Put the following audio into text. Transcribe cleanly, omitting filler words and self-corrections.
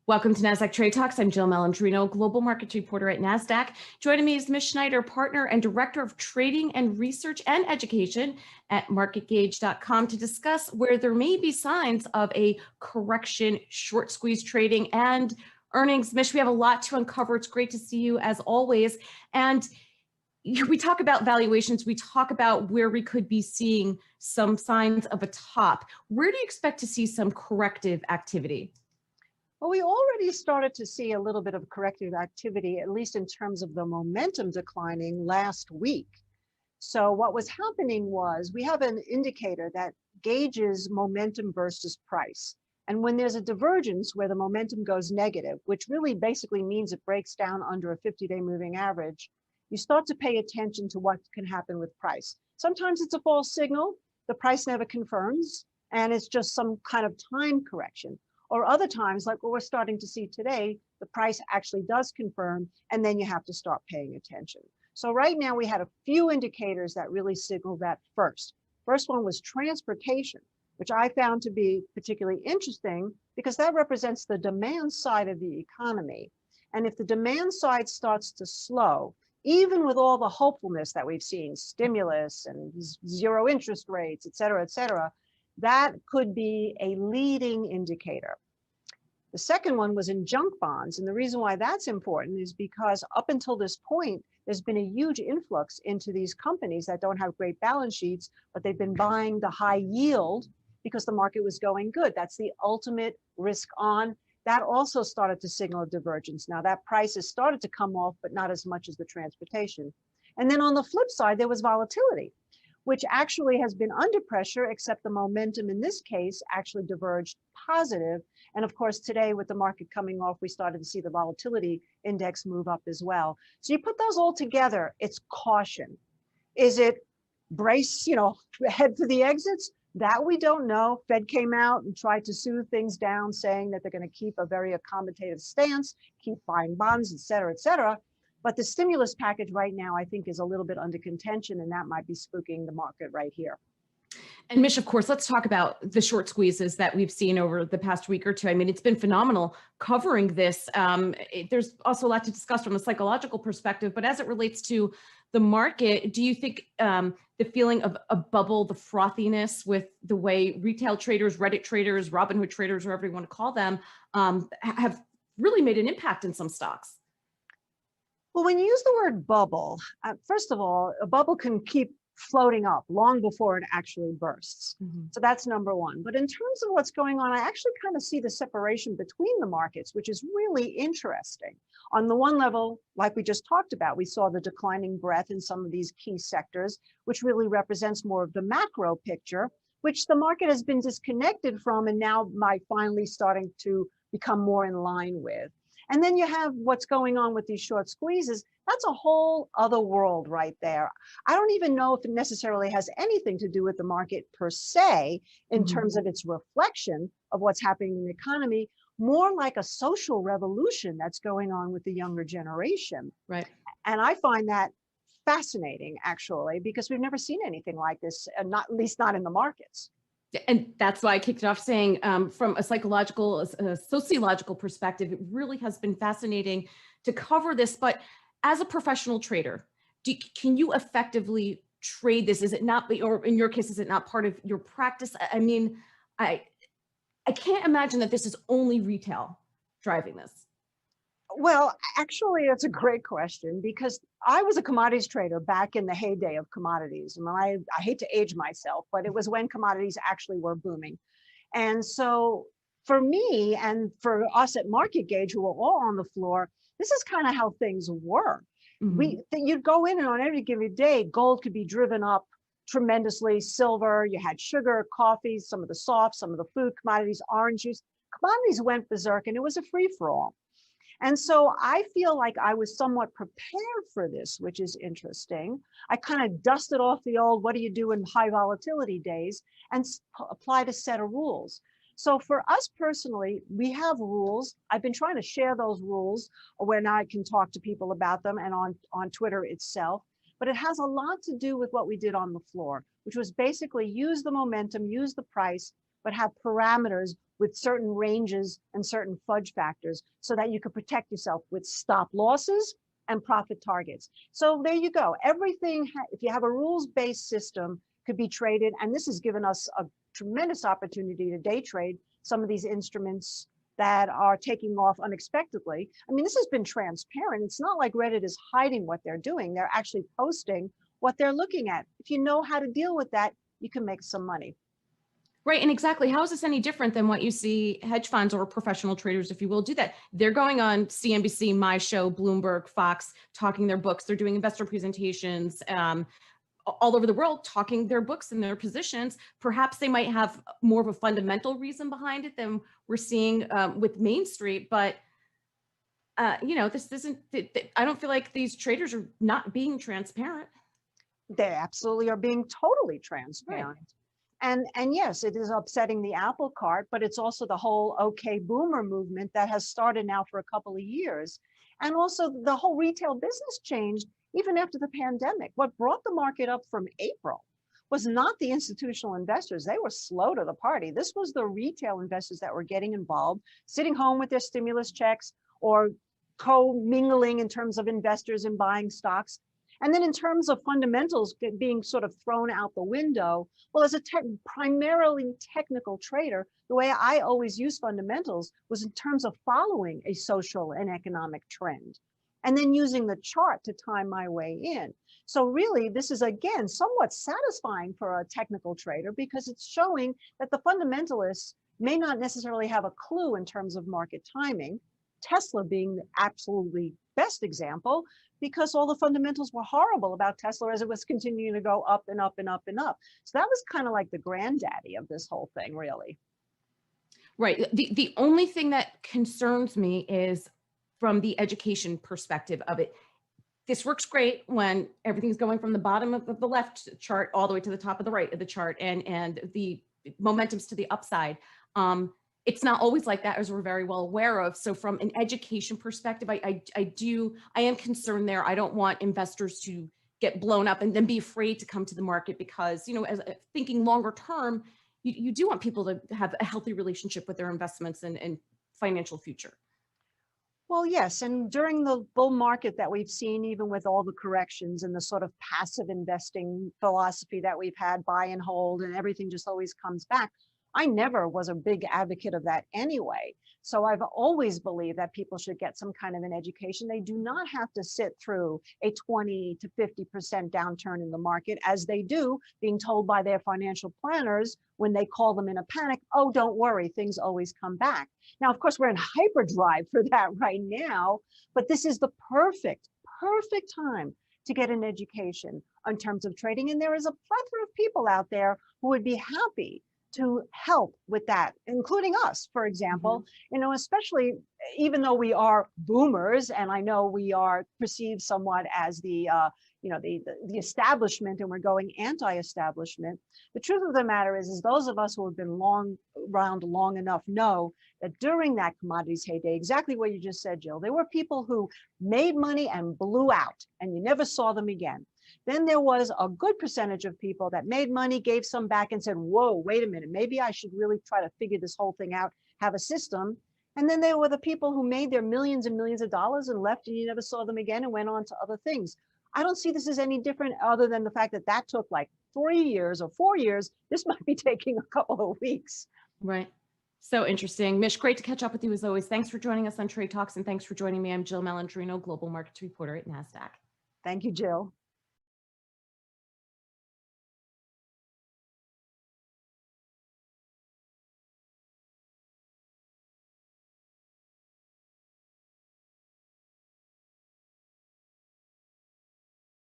Welcome to Nasdaq Trade Talks. I'm Jill Malandrino, Global Markets Reporter at Nasdaq. Joining me is Ms. Schneider, Partner and Director of Trading and Research and Education at MarketGauge.com to discuss where there may be signs of a correction, short squeeze trading, and earnings. Mish, we have a lot to uncover. It's great to see you as always. And we talk about valuations. We talk about where we could be seeing some signs of a top. Where do you expect to see some corrective activity? Well, we already started to see a little bit of corrective activity, at least in terms of the momentum declining last week. So what was happening was we have an indicator that gauges momentum versus price. And when there's a divergence where the momentum goes negative, which really basically means it breaks down under a 50-day moving average, you start to pay attention to what can happen with price. Sometimes it's a false signal, the price never confirms, and it's just some kind of time correction. Or other times, like what we're starting to see today, the price actually does confirm, and then you have to start paying attention. So right now we had a few indicators that really signaled that first. First one was transportation, which I found to be particularly interesting because that represents the demand side of the economy. And if the demand side starts to slow, even with all the hopefulness that we've seen, stimulus and zero interest rates, et cetera, that could be a leading indicator. The second one was in junk bonds. And the reason why that's important is because up until this point, there's been a huge influx into these companies that don't have great balance sheets, but they've been buying the high yield because the market was going good. That's the ultimate risk on. That also started to signal a divergence. Now that price has started to come off, but not as much as the transportation. And then on the flip side, there was volatility, which actually has been under pressure, except the momentum in this case actually diverged positive. And of course, today with the market coming off, we started to see the volatility index move up as well. So you put those all together, it's caution. Is it brace, head for the exits? That we don't know. Fed came out and tried to soothe things down, saying that they're going to keep a very accommodative stance, keep buying bonds, et cetera. But the stimulus package right now, I think, is a little bit under contention, and that might be spooking the market right here. And Mish, of course, let's talk about the short squeezes that we've seen over the past week or two. I mean, it's been phenomenal covering this. There's also a lot to discuss from a psychological perspective, but as it relates to the market, do you think the feeling of a bubble, the frothiness with the way retail traders, Reddit traders, Robinhood traders, whatever you want to call them, have really made an impact in some stocks? Well, when you use the word bubble, first of all, a bubble can keep floating up long before it actually bursts. So that's number one. But in terms of what's going on, I actually kind of see the separation between the markets, which is really interesting. On the one level, like we just talked about, we saw the declining breadth in some of these key sectors, which really represents more of the macro picture, which the market has been disconnected from and now might finally starting to become more in line with. And then you have what's going on with these short squeezes. That's a whole other world right there. I don't even know if it necessarily has anything to do with the market per se, in terms of its reflection of what's happening in the economy, more like a social revolution that's going on with the younger generation. Right. And I find that fascinating, actually, because we've never seen anything like this, and at least not in the markets. And that's why I kicked it off saying from a psychological, a sociological perspective, it really has been fascinating to cover this. But as a professional trader, can you effectively trade this? Is it not, or in your case, is it not part of your practice? I mean, I can't imagine that this is only retail driving this. Well, actually, it's a great question because I was a commodities trader back in the heyday of commodities. And I hate to age myself, but it was when commodities actually were booming. And so for me and for us at Market Gauge, who were all on the floor, this is kind of how things were. You'd go in and on every given day, gold could be driven up tremendously, silver, you had sugar, coffee, some of the soft, some of the food commodities, orange juice. Commodities went berserk and it was a free-for-all. And so I feel like I was somewhat prepared for this, which is interesting. I kind of dusted off the old, what do you do in high volatility days, and applied a set of rules. So for us personally, we have rules. I've been trying to share those rules when I can talk to people about them and on Twitter itself. But it has a lot to do with what we did on the floor, which was basically use the momentum, use the price, but have parameters with certain ranges and certain fudge factors so that you could protect yourself with stop losses and profit targets. So there you go. Everything, if you have a rules-based system, could be traded. And this has given us a tremendous opportunity to day trade some of these instruments that are taking off unexpectedly. I mean, this has been transparent. It's not like Reddit is hiding what they're doing. They're actually posting what they're looking at. If you know how to deal with that, you can make some money. Right. And exactly. How is this any different than what you see hedge funds or professional traders, if you will, do that? They're going on CNBC, My Show, Bloomberg, Fox, talking their books. They're doing investor presentations all over the world, talking their books and their positions. Perhaps they might have more of a fundamental reason behind it than we're seeing with Main Street. But, this isn't, I don't feel like these traders are not being transparent. They absolutely are being totally transparent. Right. And yes, it is upsetting the apple cart, but it's also the whole okay boomer movement that has started now for a couple of years. And also the whole retail business changed even after the pandemic. What brought the market up from April was not the institutional investors. They were slow to the party. This was the retail investors that were getting involved, sitting home with their stimulus checks or co-mingling in terms of investors and buying stocks. And then in terms of fundamentals being sort of thrown out the window, well, as a primarily technical trader, the way I always use fundamentals was in terms of following a social and economic trend, and then using the chart to time my way in. So really, this is, again, somewhat satisfying for a technical trader because it's showing that the fundamentalists may not necessarily have a clue in terms of market timing, Tesla being the absolutely best example, because all the fundamentals were horrible about Tesla as it was continuing to go up and up and up and up. So that was kind of like the granddaddy of this whole thing, really. Right. The only thing that concerns me is from the education perspective of it. This works great when everything's going from the bottom of the left chart all the way to the top of the right of the chart, and the momentum's to the upside. It's not always like that, as we're very well aware of. So from an education perspective, I am concerned there. I don't want investors to get blown up and then be afraid to come to the market because, as thinking longer term, you do want people to have a healthy relationship with their investments and financial future. Well, yes. And during the bull market that we've seen, even with all the corrections and the sort of passive investing philosophy that we've had, buy and hold, and everything just always comes back, I never was a big advocate of that anyway. So I've always believed that people should get some kind of an education. They do not have to sit through a 20 to 50% downturn in the market as they do, being told by their financial planners when they call them in a panic, oh, don't worry, things always come back. Now, of course, we're in hyperdrive for that right now, but this is the perfect time to get an education in terms of trading. And there is a plethora of people out there who would be happy to help with that, including us, for example, especially even though we are boomers, and I know we are perceived somewhat as the establishment, and we're going anti-establishment. The truth of the matter is those of us who have been around long enough know that during that commodities heyday, exactly what you just said, Jill, there were people who made money and blew out, and you never saw them again. Then there was a good percentage of people that made money, gave some back and said, whoa, wait a minute, maybe I should really try to figure this whole thing out, have a system. And then there were the people who made their millions and millions of dollars and left, and you never saw them again and went on to other things. I don't see this as any different other than the fact that that took like 3 years or 4 years. This might be taking a couple of weeks. Right. So interesting. Mish, great to catch up with you as always. Thanks for joining us on Trade Talks, and thanks for joining me. I'm Jill Malandrino, Global Markets Reporter at Nasdaq. Thank you, Jill.